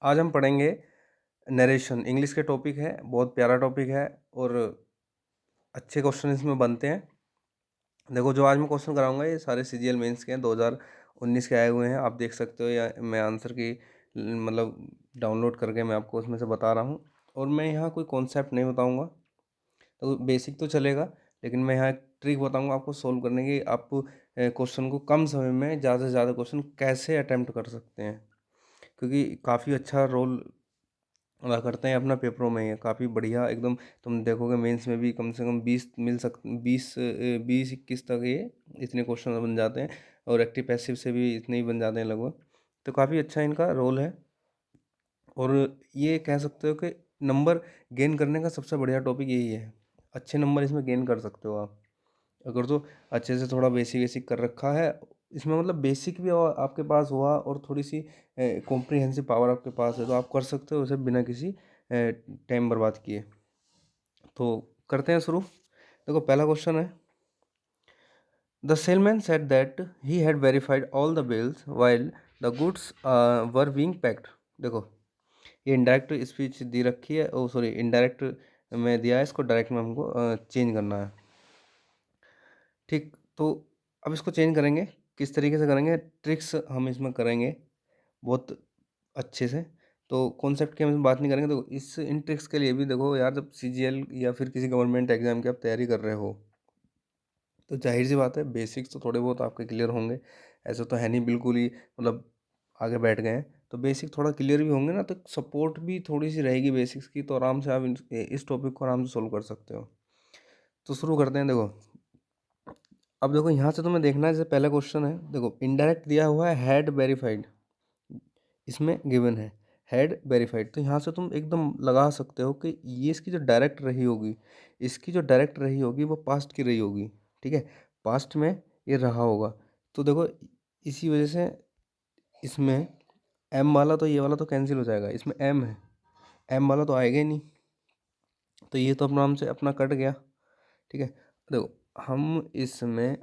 आज हम पढ़ेंगे नरेशन। इंग्लिश के टॉपिक है, बहुत प्यारा टॉपिक है और अच्छे क्वेश्चन इसमें बनते हैं। देखो, जो आज मैं क्वेश्चन कराऊंगा ये सारे सीजीएल मेंस के हैं, 2019 के आए हुए हैं। आप देख सकते हो, या मैं आंसर की मतलब डाउनलोड करके मैं आपको उसमें से बता रहा हूँ। और मैं यहाँ कोई कॉन्सेप्ट नहीं बताऊँगा, तो बेसिक तो चलेगा, लेकिन मैं यहाँ एक ट्रिक बताऊँगा आपको सोल्व करने की। आप क्वेश्चन को कम समय में ज़्यादा से ज़्यादा क्वेश्चन कैसे अटैम्प्ट कर सकते हैं, क्योंकि काफ़ी अच्छा रोल अदा करते हैं अपना पेपरों में। ये काफ़ी बढ़िया एकदम। तुम देखोगे मेंस में भी कम से कम 20 21 तक ये इतने क्वेश्चन बन जाते हैं, और एक्टिव पैसिव से भी इतने ही बन जाते हैं लगभग। तो काफ़ी अच्छा इनका रोल है, और ये कह सकते हो कि नंबर गेन करने का सबसे बढ़िया टॉपिक यही है। अच्छे नंबर इसमें गेन कर सकते हो आप, अगर तो अच्छे से थोड़ा बेसिक बेसिक कर रखा है इसमें। मतलब बेसिक भी आपके पास हुआ और थोड़ी सी कॉम्प्रिहेंसिव पावर आपके पास है, तो आप कर सकते हो उसे बिना किसी टाइम बर्बाद किए। तो करते हैं शुरू। देखो, पहला क्वेश्चन है, the salesman said that he had verified all the bills while the goods were being packed. देखो, ये इनडायरेक्ट स्पीच दी रखी है, ओ सॉरी, इनडायरेक्ट में दिया है, इसको डायरेक्ट में हमको चेंज करना है। ठीक, तो अब इसको चेंज करेंगे। किस तरीके से करेंगे, ट्रिक्स हम इसमें करेंगे बहुत अच्छे से। तो कॉन्सेप्ट की हम इसमें बात नहीं करेंगे। तो इस इन ट्रिक्स के लिए भी देखो यार, जब सीजीएल या फिर किसी गवर्नमेंट एग्जाम की आप तैयारी कर रहे हो, तो जाहिर सी बात है बेसिक्स तो थोड़े बहुत आपके क्लियर होंगे। ऐसा तो है नहीं बिल्कुल ही मतलब आगे बैठ गए हैं, तो बेसिक थोड़ा क्लियर भी होंगे ना, तो सपोर्ट भी थोड़ी सी रहेगी बेसिक्स की, तो आराम से आप इस टॉपिक को आराम से सोल्व कर सकते हो। तो शुरू करते हैं। देखो, अब देखो यहाँ से तुम्हें देखना है, जैसे पहला क्वेश्चन है, देखो इनडायरेक्ट दिया हुआ है हैड वेरीफाइड, इसमें गिवन है हैड वेरीफाइड। तो यहाँ से तुम एकदम लगा सकते हो कि ये इसकी जो डायरेक्ट रही होगी, इसकी जो डायरेक्ट रही होगी वो पास्ट की रही होगी। ठीक है, पास्ट में ये रहा होगा। तो देखो, इसी वजह से इसमें एम वाला, तो ये वाला तो कैंसिल हो जाएगा, इसमें एम है, एम वाला तो आएगा ही नहीं, तो ये तो अपना हमसे अपना कट गया। ठीक है, देखो हम इसमें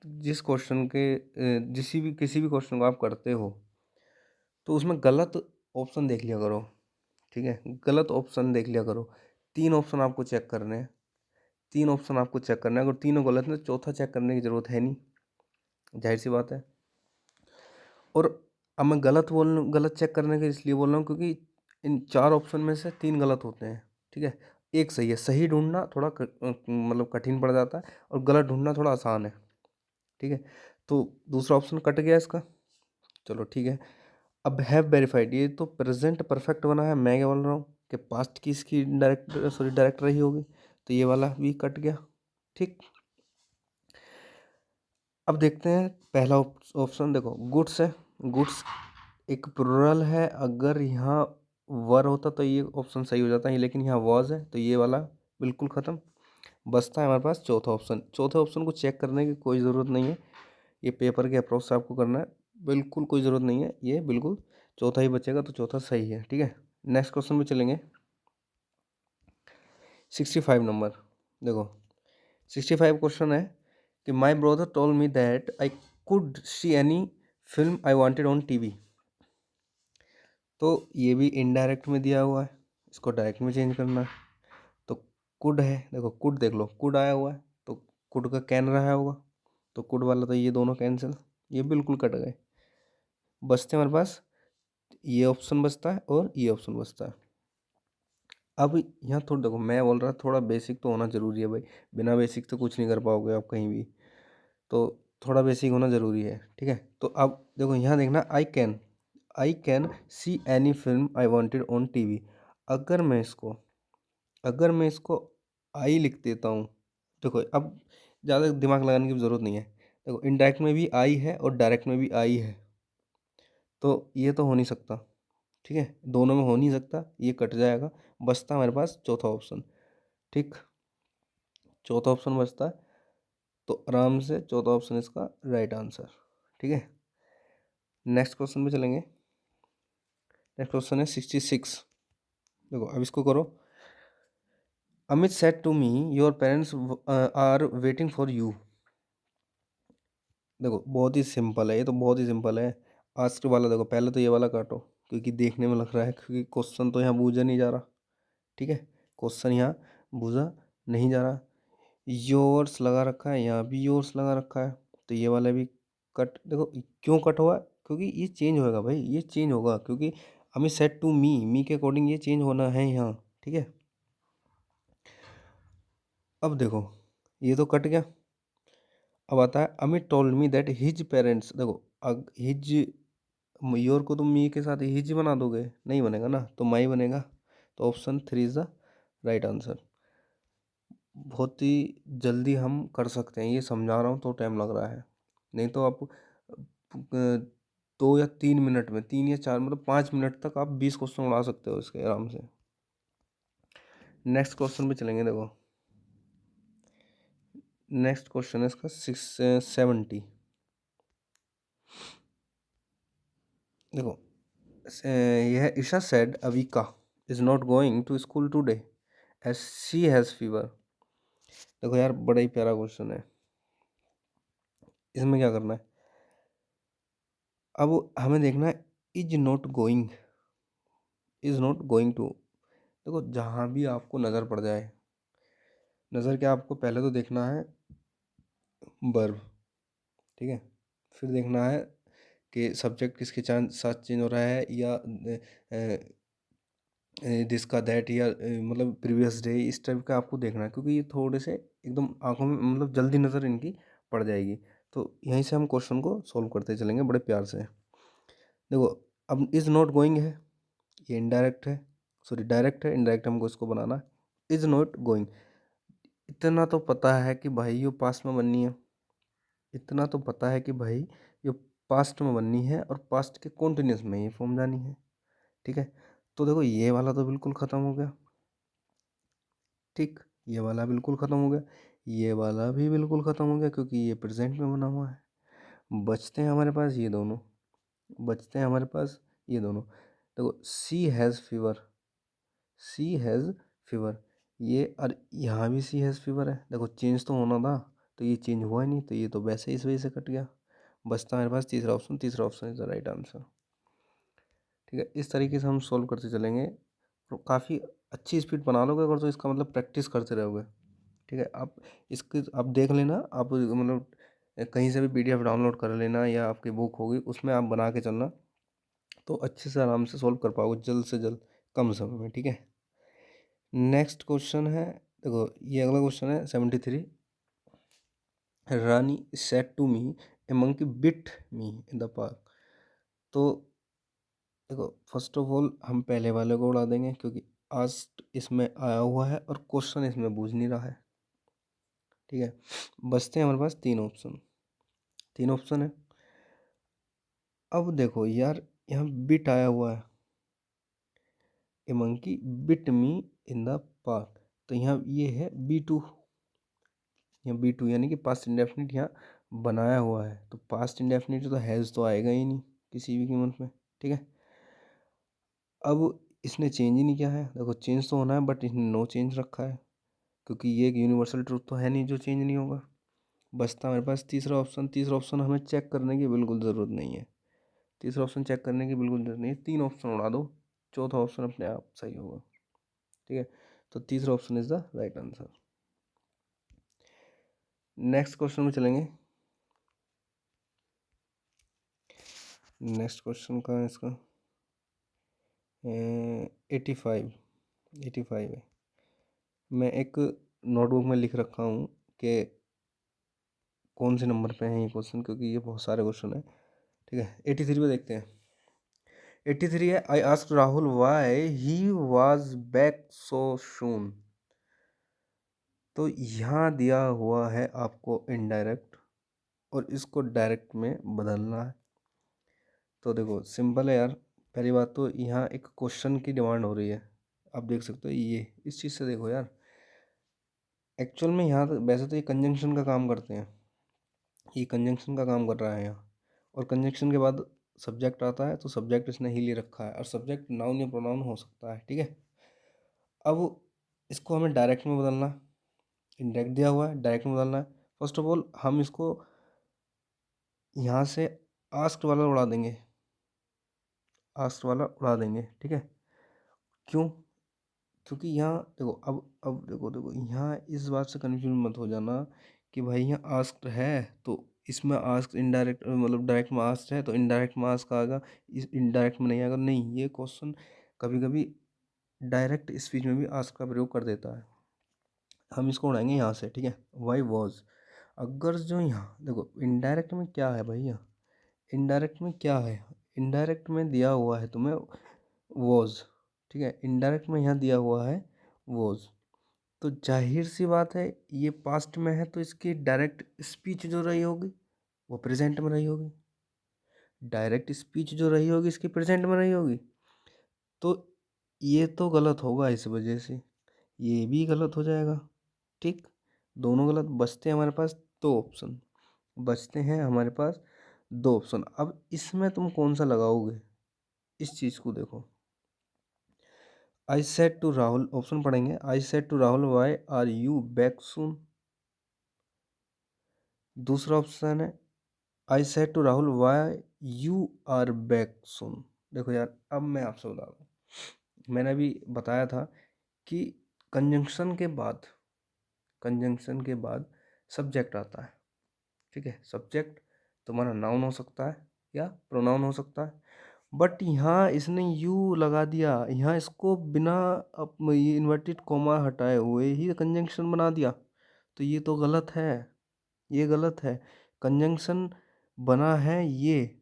जिस क्वेश्चन के किसी भी क्वेश्चन को आप करते हो, तो उसमें गलत ऑप्शन देख लिया करो। ठीक है, गलत ऑप्शन देख लिया करो। 3 ऑप्शन आपको चेक करने हैं, 3 ऑप्शन आपको चेक करना है। अगर तीनों गलत है तो चौथा चेक करने की ज़रूरत है नहीं, जाहिर सी बात है। और अब मैं गलत चेक करने के इसलिए बोल रहा हूँ क्योंकि इन 4 ऑप्शन में से 3 गलत होते हैं। ठीक है, एक सही है। सही ढूंढना थोड़ा मतलब कठिन पड़ जाता है, और गलत ढूंढना थोड़ा आसान है। ठीक है, तो दूसरा ऑप्शन कट गया इसका। चलो ठीक है, अब हैव वेरीफाइड, ये तो प्रेजेंट परफेक्ट बना है। मैं क्या बोल रहा हूँ कि पास्ट की इसकी डायरेक्ट रही होगी, तो ये वाला भी कट गया। ठीक, अब देखते हैं पहला ऑप्शन। देखो, गुड्स है, गुड्स एक प्लुरल है। अगर यहाँ वर होता तो ये ऑप्शन सही हो जाता है, लेकिन यहाँ वॉज है, तो ये वाला बिल्कुल ख़त्म। बचता है हमारे पास चौथा ऑप्शन। चौथे ऑप्शन को चेक करने की कोई ज़रूरत नहीं है, ये पेपर के अप्रोच से आपको करना है, बिल्कुल कोई ज़रूरत नहीं है, ये बिल्कुल चौथा ही बचेगा, तो चौथा सही है। ठीक है, नेक्स्ट क्वेश्चन में चलेंगे। 65 नंबर। देखो, 65 क्वेश्चन है कि my brother told me that I could see any film I wanted on TV. तो ये भी इनडायरेक्ट में दिया हुआ है, इसको डायरेक्ट में चेंज करना है। तो कुड है, देखो कुड देख लो, कुड आया हुआ है, तो कुड का कैन रहा होगा, तो कुड वाला तो ये दोनों कैंसिल, ये बिल्कुल कट गए। बचते हैं हमारे पास ये ऑप्शन बचता है और ये ऑप्शन बचता है। अब यहाँ थोड़ा देखो, मैं बोल रहा थोड़ा बेसिक तो होना ज़रूरी है भाई, बिना बेसिक तो कुछ नहीं कर पाओगे आप कहीं भी, तो थोड़ा बेसिक होना ज़रूरी है। ठीक है, तो अब देखो यहाँ देखना, I can see any film I wanted on TV. अगर मैं इसको अगर मैं इसको आई लिख देता हूँ, देखो अब ज़्यादा दिमाग लगाने की ज़रूरत नहीं है। देखो, इनडायरेक्ट में भी आई है और डायरेक्ट में भी आई है, तो ये तो हो नहीं सकता। ठीक है, दोनों में हो नहीं सकता, ये कट जाएगा। बचता हमारे पास चौथा ऑप्शन। ठीक, चौथा ऑप्शन बचता है, तो आराम से चौथा ऑप्शन इसका राइट आंसर। ठीक है, नेक्स्ट क्वेश्चन में चलेंगे। नेक्स्ट क्वेश्चन है 66। देखो, अब इसको करो। Amit said to me your parents are waiting for you. देखो, बहुत ही सिंपल है, ये तो बहुत ही सिंपल है। आस्क वाला देखो, पहले तो ये वाला काटो, क्योंकि देखने में लग रहा है, क्योंकि क्वेश्चन तो यहाँ बूझा नहीं जा रहा, ठीक है, क्वेश्चन यहाँ बूझा नहीं जा रहा। योर्स लगा रखा है, यहाँ भी योर्स लगा रखा है, तो ये वाला भी कट। देखो क्यों कट हुआ, क्योंकि ये चेंज होगा भाई, ये चेंज होगा, क्योंकि हमें सेट टू मी के अकॉर्डिंग ये चेंज होना है यहाँ, ठीक है। अब देखो ये तो कट गया। अब आता है Amit told me that his parents. देखो हिज, योर को तुम मी के साथ हिज बना दोगे, नहीं बनेगा ना, तो माई बनेगा। तो option 3 is the right answer. बहुत ही जल्दी हम कर सकते हैं, ये समझा रहा हूँ तो टाइम लग रहा है, नहीं तो आप 2 या 3 मिनट में, 3 या 4, मतलब 5 मिनट तक आप 20 क्वेश्चन उड़ा सकते हो इसके आराम से। नेक्स्ट क्वेश्चन पे चलेंगे। देखो नेक्स्ट क्वेश्चन है इसका 670। देखो यह Isha said Avika is not going to school today as she has fever. देखो यार बड़ा ही प्यारा क्वेश्चन है, इसमें क्या करना है, अब हमें देखना है is not going, is not going to. देखो जहाँ भी आपको नज़र पड़ जाए, नज़र क्या, आपको पहले तो देखना है वर्ब, ठीक है, फिर देखना है कि सब्जेक्ट किसके साथ चेंज हो रहा है, या दिस का दैट, या मतलब प्रीवियस डे, इस टाइप का आपको देखना है, क्योंकि ये थोड़े से एकदम आंखों में मतलब जल्दी नज़र इनकी पड़ जाएगी। तो यहीं से हम क्वेश्चन को सॉल्व करते चलेंगे बड़े प्यार से। देखो अब इज़ नॉट गोइंग है, ये इनडायरेक्ट है, सॉरी डायरेक्ट है, इनडायरेक्ट हमको इसको बनाना है। इज़ नॉट गोइंग, इतना तो पता है कि भाई ये पास्ट में बननी है, इतना तो पता है कि भाई ये पास्ट में बननी है और पास्ट के कॉन्टिन्यूस में ये फॉर्म जानी है, ठीक है। तो देखो ये वाला तो बिल्कुल ख़त्म हो गया, ठीक, ये वाला बिल्कुल ख़त्म हो गया, ये वाला भी बिल्कुल ख़त्म हो गया, क्योंकि ये प्रेजेंट में बना हुआ है। बचते हैं हमारे पास ये दोनों, बचते हैं हमारे पास ये दोनों। देखो she has fever, she has fever, ये और यहाँ भी सी हैज़ फीवर है। देखो चेंज तो होना था, तो ये चेंज हुआ ही नहीं, तो ये तो वैसे ही इस वजह से कट गया। बचता है मेरे पास तीसरा ऑप्शन, तीसरा option is the right answer, ठीक है। इस तरीके से हम सॉल्व करते चलेंगे, तो काफ़ी अच्छी स्पीड बना लोगे अगर, तो इसका मतलब प्रैक्टिस करते रहोगे, ठीक है। आप इसके आप देख लेना, आप मतलब कहीं से भी पीडीएफ डाउनलोड कर लेना, या आपकी बुक होगी उसमें आप बना के चलना, तो अच्छे से आराम से सॉल्व कर पाओगे जल्द से जल्द, कम समय में, ठीक है। नेक्स्ट क्वेश्चन है, देखो ये अगला क्वेश्चन है 73। Rani said to me a monkey bit me in the park. तो देखो फर्स्ट ऑफ ऑल हम पहले वाले को उड़ा देंगे, क्योंकि आज इसमें आया हुआ है और क्वेश्चन इसमें बूझ नहीं रहा है, ठीक है। बचते हैं हमारे पास 3 ऑप्शन, 3 ऑप्शन है। अब देखो यार यहाँ बिट आया हुआ है, a monkey bit me in the park, तो यहाँ ये है B2, यहाँ B2 यानी कि पास्ट इंडेफिनिट यहाँ बनाया हुआ है, तो पास्ट इंडेफिनिट तो हैज़ तो आएगा ही नहीं किसी भी कीमत में, ठीक है। अब इसने चेंज ही नहीं किया है, देखो चेंज तो होना है बट इसने नो चेंज रखा है, क्योंकि ये एक यूनिवर्सल ट्रूथ तो है नहीं जो चेंज नहीं होगा। बचता हमारे पास तीसरा ऑप्शन, तीसरा ऑप्शन हमें चेक करने की बिल्कुल ज़रूरत नहीं है, तीसरा ऑप्शन चेक करने की बिल्कुल ज़रूरत नहीं है, 3 ऑप्शन उड़ा दो, चौथा ऑप्शन अपने आप सही होगा, ठीक है। तो तीसरा option is the right answer. Next question में चलेंगे। नेक्स्ट क्वेश्चन का है इसका 85, 85 है। मैं एक नोटबुक में लिख रखा हूँ कि कौन से नंबर पे है ये क्वेश्चन, क्योंकि ये बहुत सारे क्वेश्चन है, ठीक है। 83 पे देखते हैं। 83 है, I asked Rahul why he was back so soon. तो यहाँ दिया हुआ है आपको इनडायरेक्ट, और इसको डायरेक्ट में बदलना है। तो देखो सिंपल है यार, पहली बात तो यहाँ एक क्वेश्चन की डिमांड हो रही है, आप देख सकते हो ये, इस चीज़ से देखो यार, एक्चुअल में यहाँ तो वैसे तो ये कंजंक्शन का काम करते हैं, ये कंजंक्शन का काम कर रहा है यहाँ, और कंजंक्शन के बाद सब्जेक्ट आता है, तो सब्जेक्ट इसने ही ले रखा है, और सब्जेक्ट नाउन या प्रोनाउन हो सकता है, ठीक है। अब इसको हमें डायरेक्ट में बदलना है, इनडायरेक्ट दिया हुआ है, डायरेक्ट में बदलना है। फर्स्ट ऑफ ऑल हम इसको यहाँ से आस्क्ड वाला उड़ा देंगे, आस्क्ड वाला उड़ा देंगे, ठीक है। क्यों? क्योंकि यहाँ देखो, अब देखो यहाँ इस बात से कन्फ्यूज मत हो जाना कि भाई यहाँ आस्क्ड है तो इसमें आस्क इनडायरेक्ट मतलब डायरेक्ट में आस्क्ड है तो इनडायरेक्ट में आस्क आएगा, इस इनडायरेक्ट में नहीं आएगा। नहीं, ये क्वेश्चन कभी कभी डायरेक्ट स्पीच में भी आस्क का प्रयोग कर देता है। हम इसको उड़ाएंगे यहाँ से, ठीक है। वाई वॉज, अगर जो यहाँ देखो इनडायरेक्ट में क्या है भैया, इनडायरेक्ट में क्या है, इनडायरेक्ट में दिया हुआ है तुम्हें वॉज, ठीक है। इनडायरेक्ट में यहाँ दिया हुआ है वॉज, तो जाहिर सी बात है ये पास्ट में है तो इसकी डायरेक्ट स्पीच जो रही होगी वो प्रेजेंट में रही होगी। डायरेक्ट स्पीच जो रही होगी इसकी प्रेजेंट में रही होगी, तो ये तो गलत होगा। इस वजह से ये भी गलत हो जाएगा, ठीक। दोनों गलत, बचते हैं हमारे पास दो ऑप्शन, बचते हैं हमारे पास दो ऑप्शन। अब इसमें तुम कौन सा लगाओगे, इस चीज़ को देखो। I said to Rahul, option पढ़ेंगे। I said to Rahul why are you back soon. दूसरा ऑप्शन है I said to Rahul why you are back soon. देखो यार, अब मैं आपसे बता दूँ, मैंने अभी बताया था कि कंजंक्शन के बाद, कंजंक्शन के बाद सब्जेक्ट आता है, ठीक है। सब्जेक्ट तुम्हारा नाउन हो सकता है या प्रोनाउन हो सकता है, बट यहाँ इसने यू लगा दिया, यहाँ इसको बिना ये इन्वर्टेड कॉमा हटाए हुए ही कंजंक्शन बना दिया, तो ये तो गलत है, ये गलत है। कंजंक्शन बना है ये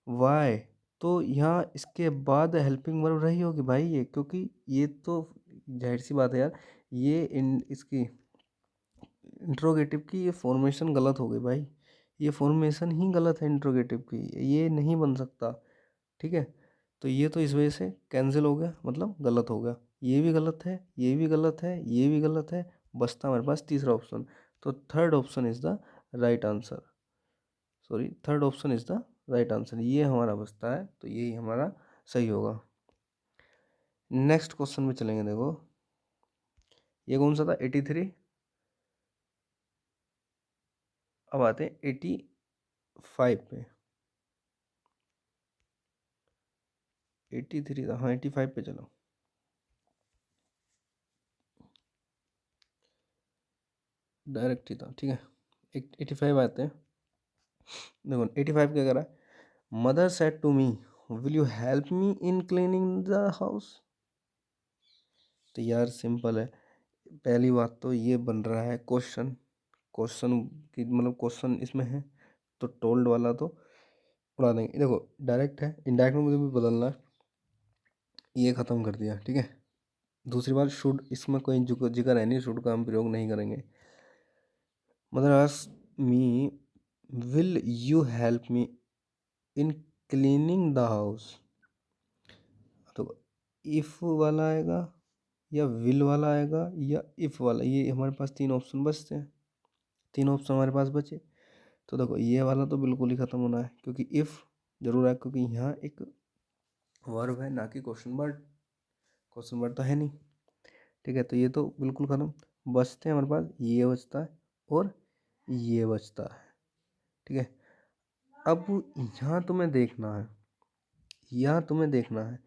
वाई, तो यहाँ इसके बाद हेल्पिंग वर्ब रही होगी भाई ये, क्योंकि ये तो जाहिर सी बात है यार, ये इसकी इंट्रोगेटिव की ये फॉर्मेशन गलत हो गई भाई, ये फॉर्मेशन ही गलत है इंट्रोगेटिव की, ये नहीं बन सकता, ठीक है। तो ये तो इस वजह से कैंसिल हो गया, मतलब गलत हो गया। ये भी गलत है, ये भी गलत है, ये भी गलत है, बचता हमारे पास तीसरा ऑप्शन। तो third option is the right answer, sorry third option is the right answer, ये हमारा बचता है, तो यही हमारा सही होगा। नेक्स्ट क्वेश्चन में चलेंगे। देखो ये कौन सा था, 83। अब आते हैं 85 पे, 83 था, हाँ 85 पे चलो। डायरेक्ट ही था, ठीक है। 85 आते हैं। देखो 85 क्या करा, mother said to me will you help me in cleaning the house. तो यार सिंपल है, पहली बात तो ये बन रहा है क्वेश्चन, क्वेश्चन की मतलब क्वेश्चन इसमें है, तो टोल्ड वाला तो उड़ा देंगे। देखो डायरेक्ट है, इनडायरेक्ट में मुझे भी बदलना है, ये ख़त्म कर दिया, ठीक है। दूसरी बात शुड, इसमें कोई जिक्र है नहीं, शुड का हम प्रयोग नहीं करेंगे। Mother asked me will you help me in cleaning the house, तो इफ़ वाला आएगा या विल वाला आएगा या इफ़ वाला, ये हमारे पास तीन ऑप्शन बचते हैं, तीन ऑप्शन हमारे पास बचे। तो देखो ये वाला तो बिल्कुल ही ख़त्म होना है, क्योंकि इफ़ जरूर है, क्योंकि यहाँ एक वर्ब है ना कि क्वेश्चन वर्ड, क्वेश्चन वर्ड तो है नहीं, ठीक है। तो ये तो बिल्कुल ख़त्म, बचते हैं हमारे पास ये बचता है और ये बचता है, ठीक है। अब यहाँ तुम्हें देखना है, यहाँ तुम्हें देखना है,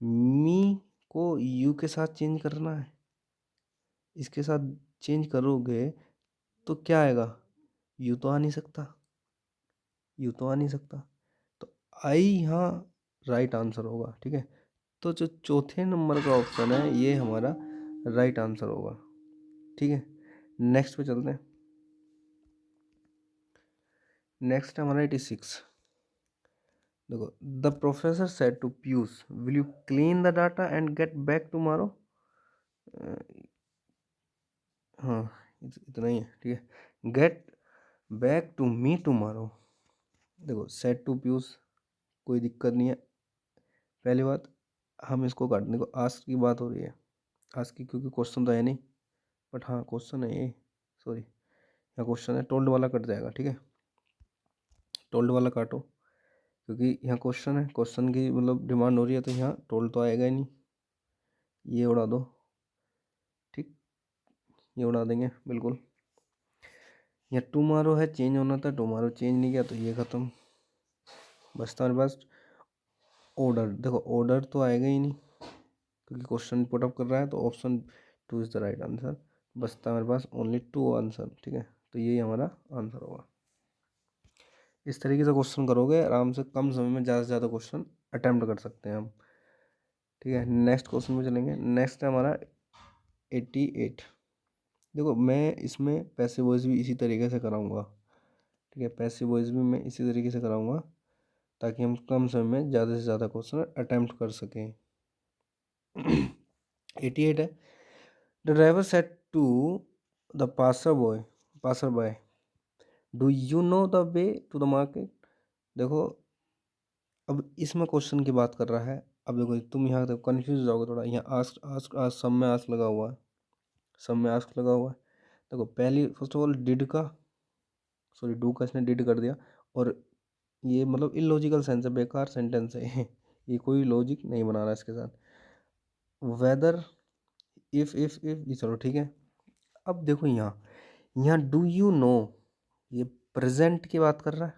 मी को यू के साथ चेंज करना है, इसके साथ चेंज करोगे तो क्या आएगा, यू तो आ नहीं सकता, यू तो आ नहीं सकता, तो आई यहाँ राइट आंसर होगा, ठीक है। तो जो चौथे नंबर का ऑप्शन है ये हमारा राइट आंसर होगा, ठीक है। नेक्स्ट पे चलते हैं। नेक्स्ट हमारा 86। देखो the professor said to Piyush will you clean the data and get back tomorrow. हाँ इतना ही है, ठीक है। Get back to me tomorrow, देखो सेड टू पीयूष कोई दिक्कत नहीं है। पहली बात हम इसको काट, देखो आस्क की बात हो रही है, आस्क की क्योंकि क्वेश्चन तो है नहीं, बट हाँ क्वेश्चन है ये, सॉरी यहाँ क्वेश्चन है, टोल्ड वाला कट जाएगा, ठीक है। टोल्ड वाला काटो, क्योंकि यहाँ क्वेश्चन है, क्वेश्चन की मतलब डिमांड हो रही है, तो यहाँ टोल्ड तो आएगा ही नहीं, ये उड़ा दो, ठीक, ये उड़ा देंगे बिल्कुल। यहाँ टुमारो है, चेंज होना था, टुमारो चेंज नहीं किया, तो ये ख़त्म, बचता हमारे पास ऑर्डर, देखो ऑर्डर तो आएगा ही नहीं क्योंकि क्वेश्चन पुट अप कर रहा है, तो option 2 is the right answer. बचता है मेरे पास ओनली 2 आंसर, ठीक है, तो यही हमारा आंसर होगा। इस तरीके से क्वेश्चन करोगे आराम से, कम समय में ज़्यादा से ज़्यादा क्वेश्चन अटैम्प्ट कर सकते हैं हम, ठीक है। नेक्स्ट क्वेश्चन में चलेंगे। नेक्स्ट है हमारा 88। देखो मैं इसमें पैसिव वॉइस भी इसी तरीके से कराऊंगा, ठीक है, पैसिव वॉइस भी मैं इसी तरीके से कराऊंगा ताकि हम कम समय में ज़्यादा से ज़्यादा क्वेश्चन अटैम्प्ट कर सकें। 88 है। The driver said to the passer boy do you know the way to the market. देखो अब इसमें क्वेश्चन की बात कर रहा है। अब देखो तुम यहाँ तक कन्फ्यूज हो जाओगे थोड़ा, यहाँ आस्क आस्क आस्क सब में आस्क लगा हुआ है, सब में आस्क लगा हुआ है। देखो पहली फर्स्ट ऑफ ऑल डिड का, सॉरी डू का इसने डिड कर दिया, और ये मतलब इलॉजिकल सेंस है, बेकार सेंटेंस है ये कोई लॉजिक नहीं बना रहा इसके साथ। वेदर, इफ ये चलो ठीक है। अब देखो यहाँ यहाँ डू यू नो, ये प्रेजेंट की बात कर रहा है,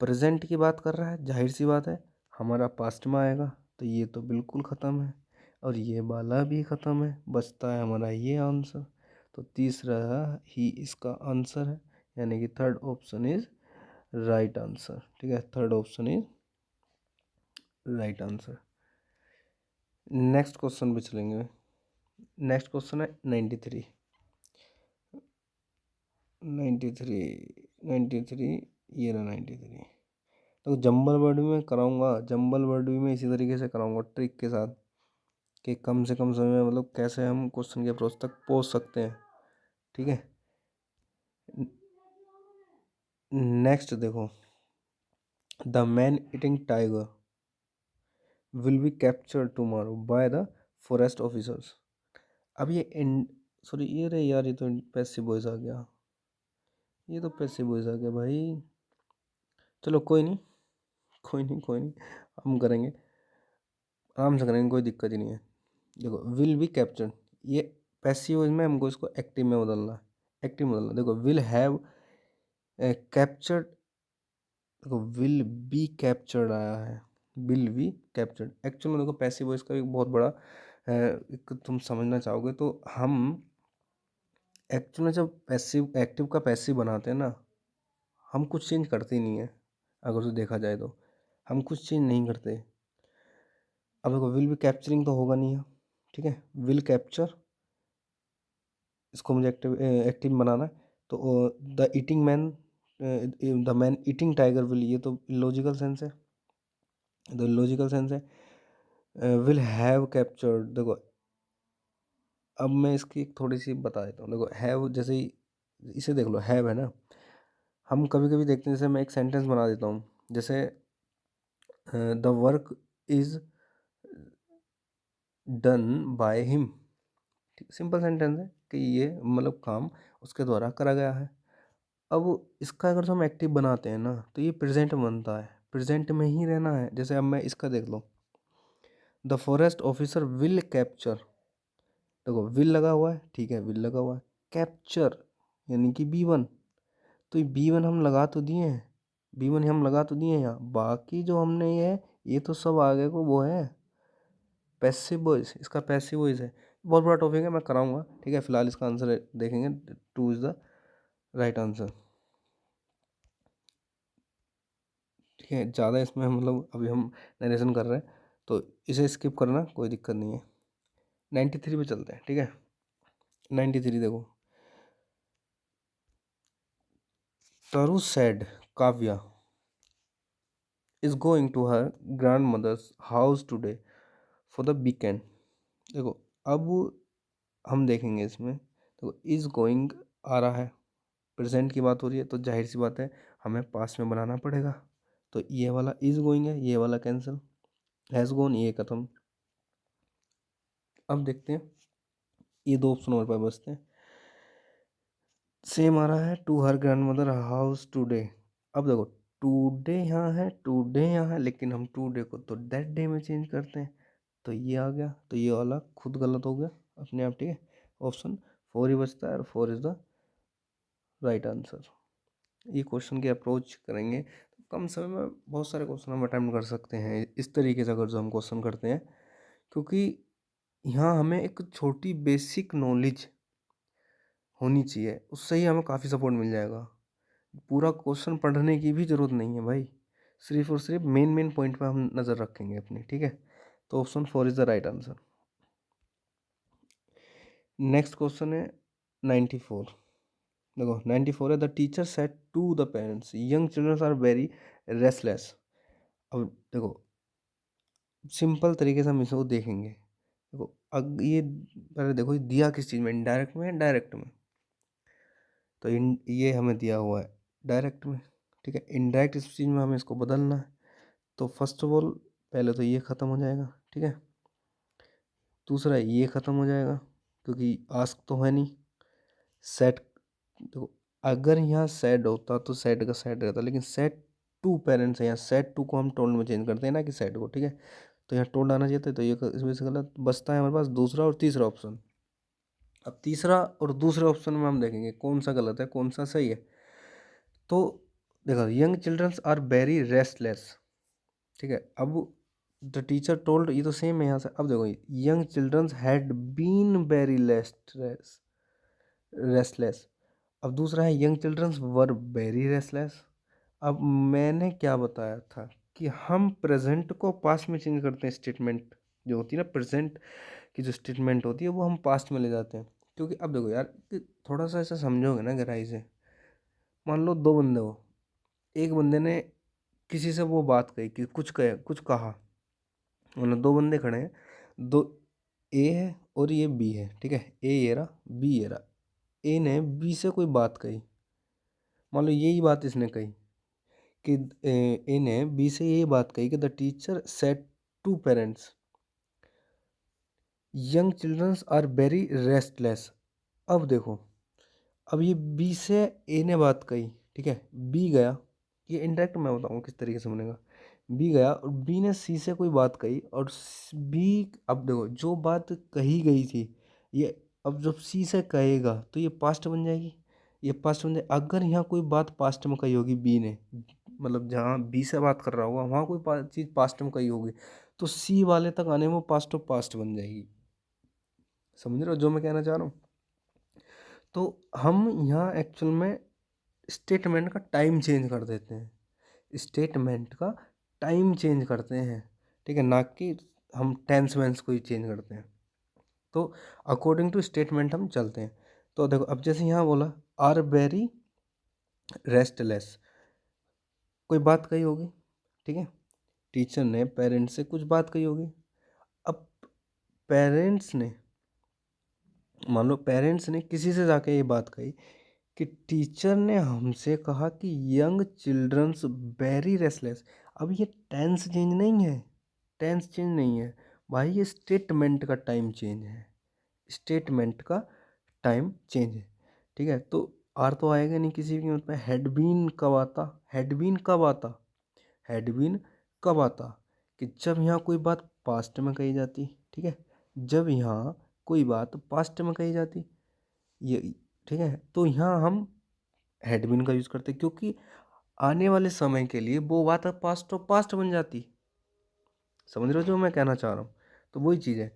प्रेजेंट की बात कर रहा है, जाहिर सी बात है हमारा पास्ट में आएगा, तो ये तो बिल्कुल ख़त्म है, और ये वाला भी ख़त्म है, बचता है हमारा ये आंसर। तो तीसरा ही इसका आंसर है, यानी कि third option is right answer, ठीक है, third option is right answer. Next question पे चलेंगे। नेक्स्ट क्वेश्चन है 93 ये रहा 93। तो जंबल वर्ड भी मैं कराऊंगा, जंबल वर्ड भी मैं इसी तरीके से कराऊंगा ट्रिक के साथ, कि कम से कम समय में मतलब कैसे हम क्वेश्चन के अप्रोच तक पहुंच सकते हैं, ठीक है। नेक्स्ट देखो, the man eating tiger will be captured tomorrow by the forest officers. अब ये सॉरी ये रे यार, ये तो पैसिव वॉइस आ गया, ये तो पैसिव वॉइस आ गया भाई। चलो कोई नहीं, कोई नहीं, हम करेंगे, आराम से करेंगे, कोई दिक्कत ही नहीं है। देखो विल बी कैप्चर्ड, ये पैसिव वॉइस में हमको इसको एक्टिव में बदलना है, एक्टिव में बदलना। देखो विल हैव कैप्चर्ड, देखो विल बी कैप्चर्ड आया है, विल बी कैप्चर्ड। एक्चुअल में देखो पैसिव वॉइस का एक बहुत बड़ा एक तुम समझना चाहोगे तो, हम एक्चुअल में जब पैसिव एक्टिव का पैसिव बनाते हैं ना, हम कुछ चेंज करते ही नहीं है, अगर उसे देखा जाए तो हम कुछ चेंज नहीं करते। अब देखो विल बी कैप्चरिंग तो होगा नहीं है, ठीक है, विल कैप्चर, इसको मुझे एक्टिव बनाना है, तो the eating man, the man eating tiger will, ये तो लॉजिकल सेंस है, द लॉजिकल सेंस है। विल हैव कैप्चर्ड, देखो अब मैं इसकी थोड़ी सी बता देता हूँ। देखो हैव जैसे ही इसे देख लो, हैव है ना, हम कभी कभी देखते हैं, जैसे मैं एक सेंटेंस बना देता हूँ, जैसे the work is done by him, ठीक, सिंपल सेंटेंस है कि ये मतलब काम उसके द्वारा करा गया है। अब इसका अगर हम एक्टिव बनाते हैं ना, तो ये प्रेजेंट बनता है, प्रेजेंट में ही रहना है। जैसे अब मैं इसका देख लो, the forest officer will capture, देखो विल लगा हुआ है, ठीक है, विल लगा हुआ है, कैप्चर यानी कि B1, तो ये B1 हम लगा तो दिए हैं, B1 हम लगा तो दिए हैं यहाँ, बाकी जो हमने ये है, ये तो सब आगे को वो है पैसिव वॉइस, इसका पैसिव वॉइस है। बहुत बड़ा टॉपिक है, मैं कराऊंगा, ठीक है, फिलहाल इसका आंसर देखेंगे, 2 इज द राइट आंसर, ठीक है। ज़्यादा इसमें मतलब अभी हम नरेशन कर रहे हैं, तो इसे स्किप करना कोई दिक्कत नहीं है। 93 पे चलते हैं, ठीक है। 93 देखो, Taru said Kavya is going to her grandmother's house today for the weekend। देखो अब हम देखेंगे इसमें, देखो इज गोइंग आ रहा है, प्रेजेंट की बात हो रही है, तो जाहिर सी बात है हमें पास्ट में बनाना पड़ेगा, तो ये वाला इज गोइंग है, ये वाला कैंसिल, हैज़ गोन ये खत्म। अब देखते हैं, ये दो ऑप्शन हमारे पास बचते हैं। सेम आ रहा है, to her grand mother house today. अब देखो टूडे यहाँ है, टूडे यहाँ है, लेकिन हम टूडे को तो दैट डे में चेंज करते हैं, तो ये आ गया, तो ये वाला खुद गलत हो गया अपने आप, ठीक है। ऑप्शन 4 ही बचता है, और 4 इज द राइट आंसर। ये क्वेश्चन की अप्रोच करेंगे, कम समय में बहुत सारे क्वेश्चन हम अटेम्प्ट कर सकते हैं इस तरीके से, अगर जो हम क्वेश्चन करते हैं, क्योंकि यहाँ हमें एक छोटी बेसिक नॉलेज होनी चाहिए, उससे ही हमें काफ़ी सपोर्ट मिल जाएगा। पूरा क्वेश्चन पढ़ने की भी ज़रूरत नहीं है भाई, सिर्फ और सिर्फ मेन मेन पॉइंट पे हम नज़र रखेंगे अपनी, ठीक है। तो option 4 is the right answer. Next question है 94। देखो 94 है, the teacher said to the parents young children are very restless. अब देखो सिंपल तरीके से हम इसको देखेंगे। देखो अब ये पहले देखो ये दिया किस चीज़ में, इनडायरेक्ट में या डायरेक्ट में। तो ये हमें दिया हुआ है डायरेक्ट में, ठीक है। इनडायरेक्ट इस चीज़ में हमें इसको बदलना है। तो फर्स्ट ऑफ ऑल पहले तो ये ख़त्म हो जाएगा, ठीक है। दूसरा ये ख़त्म हो जाएगा क्योंकि आस्क तो है नहीं। सेट, देखो अगर यहाँ सेड होता तो सेड का सेड रहता, लेकिन सेड टू पेरेंट्स है, यहाँ सेड टू को हम टोल्ड में चेंज करते हैं ना कि सेड को, ठीक है। तो यहाँ टोल्ड आना चाहिए था, तो ये इस वजह से गलत बचता है हमारे पास दूसरा और तीसरा ऑप्शन। अब तीसरा और दूसरे ऑप्शन में हम देखेंगे कौन सा गलत है कौन सा सही है। तो देखो young childrens are very restless, ठीक है। अब द टीचर टोल्ड, ये तो सेम है यहाँ से। अब देखो young childrens had been very restless. अब दूसरा है young childrens were very restless. अब मैंने क्या बताया था कि हम प्रेजेंट को पास्ट में चेंज करते हैं, स्टेटमेंट जो होती है ना प्रेजेंट की जो स्टेटमेंट होती है वो हम पास्ट में ले जाते हैं। क्योंकि अब देखो यार कि थोड़ा सा ऐसा समझोगे ना गहराई से, मान लो दो बंदे हो, एक बंदे ने किसी से वो बात कही कि कुछ कहा, मतलब दो बंदे खड़े हैं, दो ए है और ये बी है, ठीक है। ए ये रहा, बी ये रहा। ए ने बी से कोई बात कही, मान लो यही बात इसने कही कि ए ने बी से यही बात कही कि the teacher said to parents young childrens are very restless. अब देखो अब ये बी से ए ने बात कही, ठीक है। बी गया, ये इनडायरेक्ट मैं बताऊँ किस तरीके से बनेगा। बी गया और बी ने सी से कोई बात कही और बी, अब देखो जो बात कही गई थी ये, अब जब सी से कहेगा तो ये पास्ट बन जाएगी, ये पास्ट बन जाए। अगर यहाँ कोई बात पास्ट में कही होगी बी ने, मतलब जहाँ बी से बात कर रहा होगा वहाँ कोई चीज़ पास्ट में कही होगी, तो सी वाले तक आने में पास्ट ऑफ पास्ट बन जाएगी। समझ रहे हो जो मैं कहना चाह रहा हूँ। तो हम यहाँ एक्चुअल में स्टेटमेंट का टाइम चेंज कर देते हैं, स्टेटमेंट का टाइम चेंज करते हैं, ठीक है, ना कि हम टेंस वेंस को ही चेंज करते हैं। तो अकॉर्डिंग टू स्टेटमेंट हम चलते हैं। तो देखो अब जैसे यहाँ बोला आर वेरी रेस्टलेस, कोई बात कही होगी, ठीक है। टीचर ने पेरेंट्स से कुछ बात कही होगी। अब पेरेंट्स ने, मान लो पेरेंट्स ने किसी से जाके ये बात कही कि टीचर ने हमसे कहा कि यंग चिल्ड्रंस वेरी रेस्टलेस। अब ये टेंस चेंज नहीं है, टेंस चेंज नहीं है भाई, ये स्टेटमेंट का टाइम चेंज है, स्टेटमेंट का टाइम चेंज है, ठीक है। तो आर तो आएगा नहीं किसी भी कीमत में। हैड बीन कब आता, हैड बीन कब आता, हैड बीन कब आता कि जब यहाँ कोई बात पास्ट में कही जाती, ठीक है। जब यहाँ कोई बात पास्ट में कही जाती ये, ठीक है। तो यहाँ हम हैड बीन का यूज़ करते क्योंकि आने वाले समय के लिए वो बात अब पास्ट तो पास्ट बन जाती। समझ रहे हो जो मैं कहना चाह रहा हूँ। तो वही चीज़ है।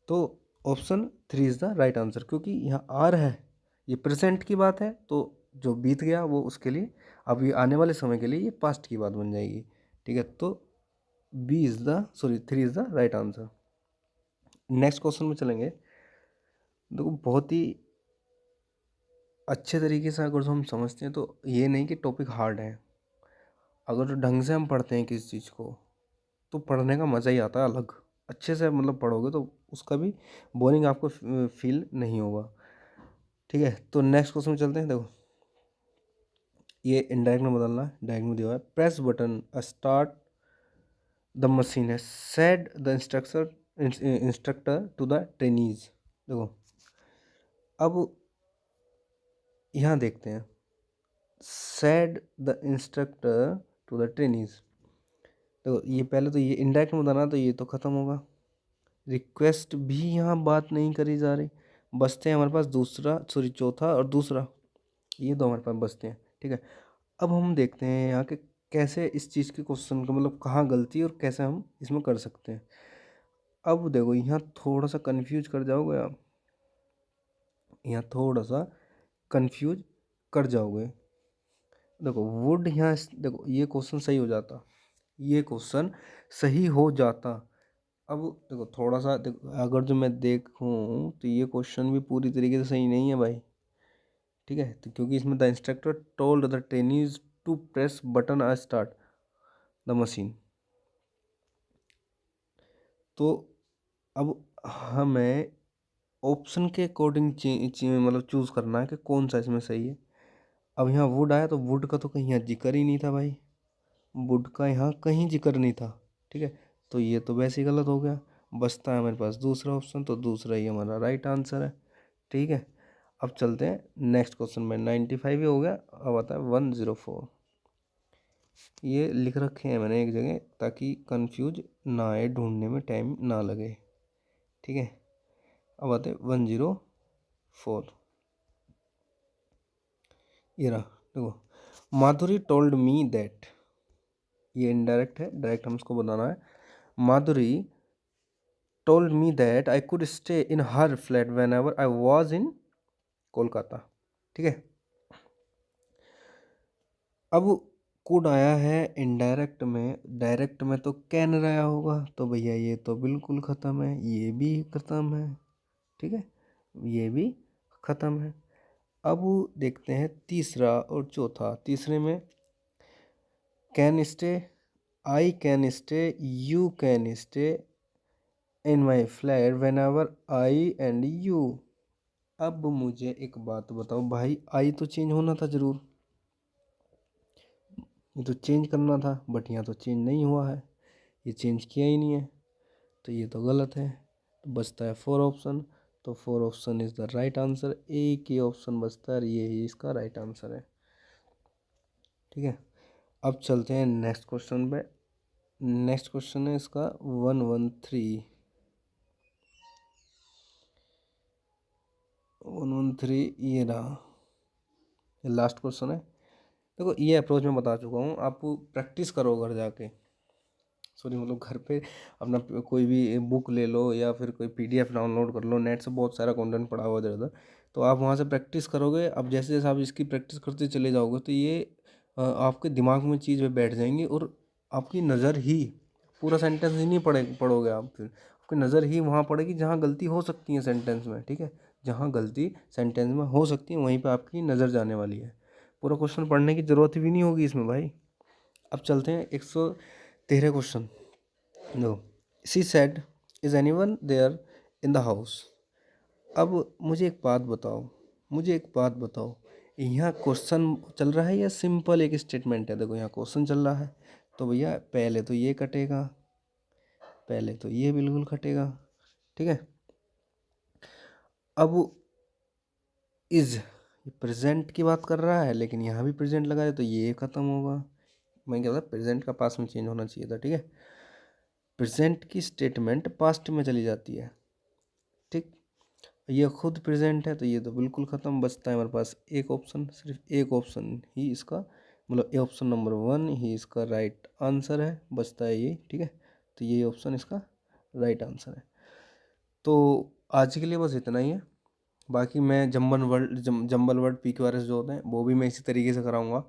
तो option 3 is the right answer, क्योंकि यहाँ आर है, ये प्रेजेंट की बात है, तो जो बीत गया वो उसके लिए, अब ये आने वाले समय के लिए ये पास्ट की बात बन जाएगी, ठीक है। तो B is the, sorry 3 is the right answer. Next question में चलेंगे। देखो बहुत ही अच्छे तरीके से अगर जो हम समझते हैं तो ये नहीं कि टॉपिक हार्ड है, अगर जो ढंग से हम पढ़ते हैं किसी चीज़ को तो पढ़ने का मज़ा ही आता है अलग। अच्छे से मतलब पढ़ोगे तो उसका भी बोरिंग आपको फील नहीं होगा, ठीक है। तो नेक्स्ट क्वेश्चन में चलते हैं। देखो ये इनडायरेक्ट में बदलना है, डायरेक्ट में दिया हुआ है। Press button start the machine है said the instructor to the trainees. देखो अब यहाँ देखते हैं, said the instructor to the trainees. तो ये पहले तो ये इनडायरेक्ट में बताना, तो ये तो ख़त्म होगा। रिक्वेस्ट भी यहाँ बात नहीं करी जा रही, बचते हैं हमारे पास दूसरा, सॉरी चौथा और दूसरा, ये दो हमारे पास बचते हैं, ठीक है। अब हम देखते हैं यहाँ के कैसे इस चीज़ के क्वेश्चन का मतलब कहाँ गलती है और कैसे हम इसमें कर सकते हैं। अब देखो यहाँ थोड़ा सा कंफ्यूज कर जाओगे आप, यहाँ थोड़ा सा कंफ्यूज कर जाओगे। देखो वुड यहाँ देखो ये क्वेश्चन सही हो जाता, ये क्वेश्चन सही हो जाता। अब देखो थोड़ा सा देखो, अगर जो मैं देखूँ तो ये क्वेश्चन भी पूरी तरीके से सही नहीं है भाई, ठीक है। तो क्योंकि इसमें the instructor told the trainees to press button a start the machine. तो अब हमें ऑप्शन के अकॉर्डिंग मतलब चूज़ करना है कि कौन सा इसमें सही है। अब यहाँ वुड आया तो वुड का तो कहीं यहाँ जिक्र ही नहीं था भाई, वुड का यहाँ कहीं जिक्र नहीं था, ठीक है। तो ये तो वैसे ही गलत हो गया। बचता है हमारे पास दूसरा ऑप्शन, तो दूसरा ही हमारा राइट आंसर है, ठीक है। अब चलते हैं नेक्स्ट क्वेश्चन में। 95 ही हो गया, अब आता है 104। ये लिख रखे हैं मैंने एक जगह ताकि कंफ्यूज ना आए, ढूंढने में टाइम ना लगे, ठीक है। अब आते हैं 104। ये रहा देखो, माधुरी टोल्ड मी दैट, ये इनडायरेक्ट है, डायरेक्ट हम इसको बताना है। Madhuri told me that I could stay in her flat whenever I was in Kolkata, ठीक है। अब कुड आया है इनडायरेक्ट में, डायरेक्ट में तो कैन आया होगा, तो भैया ये तो बिल्कुल ख़त्म है, ये भी ख़त्म है, ठीक है, ये भी ख़त्म है। अब देखते हैं तीसरा और चौथा। तीसरे में can stay, I can stay, you can stay in my flat whenever I and you. अब मुझे एक बात बताओ भाई, आई तो चेंज होना था ज़रूर, ये तो चेंज करना था, बट यहाँ तो चेंज नहीं हुआ है, ये चेंज किया ही नहीं है, तो ये तो गलत है। तो बचता है 4 ऑप्शन, तो 4 option is the right answer. एक ही ऑप्शन बचता है, ये ही इसका राइट आंसर है, ठीक है। अब चलते हैं नेक्स्ट क्वेश्चन पे। नेक्स्ट क्वेश्चन है इसका 113। 113 ये रहा, ये लास्ट क्वेश्चन है। देखो ये अप्रोच मैं बता चुका हूँ, आप प्रैक्टिस करो घर जाके, सॉरी मतलब घर पे अपना कोई भी बुक ले लो या फिर कोई पीडीएफ डाउनलोड कर लो, नेट से बहुत सारा कंटेंट पड़ा हुआ इधर उधर, तो आप वहाँ से प्रैक्टिस करोगे। अब जैसे जैसे आप इसकी प्रैक्टिस करते चले जाओगे तो ये आपके दिमाग में चीज़ बैठ जाएंगी, और आपकी नज़र ही पूरा सेंटेंस ही नहीं पढ़ोगे आप, फिर आपकी नज़र ही वहाँ पड़ेगी जहाँ गलती हो सकती है सेंटेंस में, ठीक है। जहाँ गलती सेंटेंस में हो सकती है वहीं पर आपकी नज़र जाने वाली है, पूरा क्वेश्चन पढ़ने की ज़रूरत भी नहीं होगी इसमें भाई। अब चलते हैं 113 question. No, she said is anyone there in the house. अब मुझे एक बात बताओ, मुझे एक बात बताओ, यहाँ क्वेश्चन चल रहा है या सिंपल एक स्टेटमेंट है। देखो यहाँ क्वेश्चन चल रहा है, तो भैया पहले तो ये कटेगा, पहले तो ये बिल्कुल कटेगा, ठीक है। अब इज़ प्रेजेंट की बात कर रहा है, लेकिन यहाँ भी प्रेजेंट लगा है तो ये ख़त्म होगा। मैं क्या बोला, प्रेजेंट का पास्ट में चेंज होना चाहिए था, ठीक है। प्रेजेंट की स्टेटमेंट पास्ट में चली जाती है, ठीक। ये खुद प्रेजेंट है तो ये तो बिल्कुल ख़त्म। बचता है हमारे पास एक ऑप्शन, सिर्फ एक ऑप्शन ही इसका मतलब ये ऑप्शन नंबर 1 ही इसका राइट आंसर है, बचता है ये, ठीक है। तो ये ऑप्शन इसका राइट आंसर है। तो आज के लिए बस इतना ही है। बाकी मैं जंबल वर्ड PQRS जो होते हैं वो भी मैं इसी तरीके से कराऊंगा,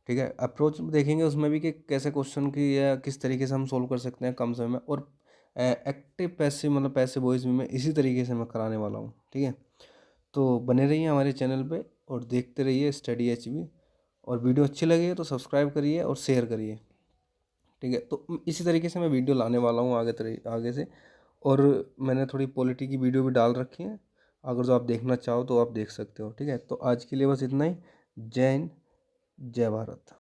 ठीक है। अप्रोच देखेंगे उसमें भी कि कैसे क्वेश्चन की या किस तरीके से हम सोल्व कर सकते हैं कम समय में, और एक्टिव पैसिव मतलब पैसिव वॉइस भी मैं इसी तरीके से मैं कराने वाला हूँ, ठीक है। तो बने रहिए हमारे चैनल पे और देखते रहिए स्टडी HB, और वीडियो अच्छी लगी है तो सब्सक्राइब करिए और शेयर करिए, ठीक है। तो इसी तरीके से मैं वीडियो लाने वाला हूँ आगे से, और मैंने थोड़ी पॉलिटी की वीडियो भी डाल रखी है, अगर जो आप देखना चाहो तो आप देख सकते हो, ठीक है। तो आज के लिए बस इतना ही। जय हिंद, जय भारत।